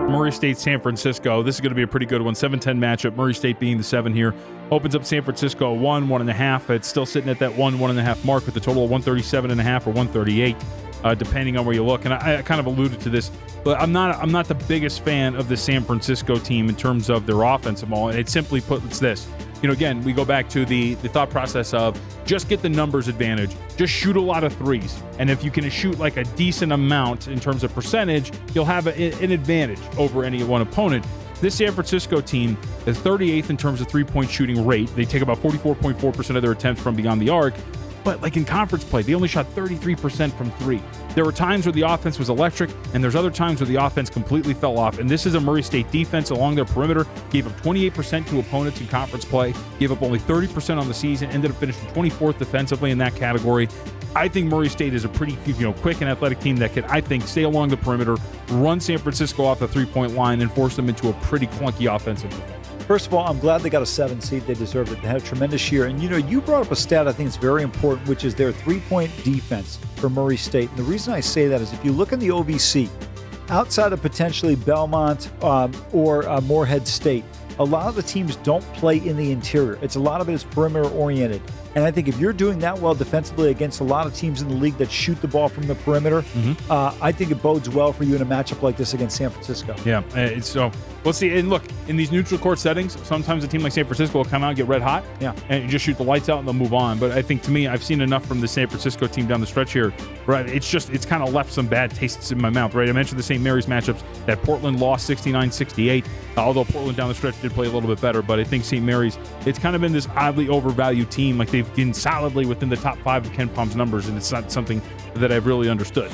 Murray State, San Francisco. This is going to be a pretty good one. 7-10 matchup. Murray State being the 7 here. Opens up San Francisco 1.5. It's still sitting at that 1.5 mark with a total of 137.5 or 138, depending on where you look. And I kind of alluded to this, but I'm not the biggest fan of the San Francisco team in terms of their offensive ball. And it simply put, it's this. Again, we go back to the thought process of just get the numbers advantage. Just shoot a lot of threes. And if you can shoot like a decent amount in terms of percentage, you'll have an advantage over any one opponent. This San Francisco team is 38th in terms of three-point shooting rate. They take about 44.4% of their attempts from beyond the arc. But like in conference play, they only shot 33% from three. There were times where the offense was electric, and there's other times where the offense completely fell off. And this is a Murray State defense along their perimeter. Gave up 28% to opponents in conference play. Gave up only 30% on the season. Ended up finishing 24th defensively in that category. I think Murray State is a pretty quick and athletic team that can, I think, stay along the perimeter, run San Francisco off the three-point line, and force them into a pretty clunky offensive defense. First of all, I'm glad they got a 7 seed. They deserved it. They had a tremendous year. And, you brought up a stat I think is very important, which is their three-point defense for Murray State. And the reason I say that is if you look in the OVC, outside of potentially Belmont or Morehead State, a lot of the teams don't play in the interior. A lot of it is perimeter-oriented. And I think if you're doing that well defensively against a lot of teams in the league that shoot the ball from the perimeter, I think it bodes well for you in a matchup like this against San Francisco. Yeah, so we'll see. And look, in these neutral court settings, sometimes a team like San Francisco will come out and get red hot, and you just shoot the lights out and they'll move on. But I think, to me, I've seen enough from the San Francisco team down the stretch here, right? It's kind of left some bad tastes in my mouth, right? I mentioned the St. Mary's matchups that Portland lost 69-68, although Portland down the stretch did play a little bit better. But I think St. Mary's, it's kind of been this oddly overvalued team. Like, they've been solidly within the top 5 of Ken Palm's numbers, and it's not something that I've really understood.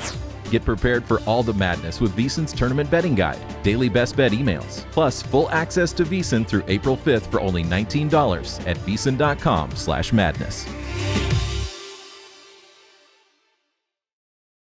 Get prepared for all the madness with VSiN's tournament betting guide, daily best bet emails, plus full access to VSiN through April 5th for only $19 at VSiN.com/madness.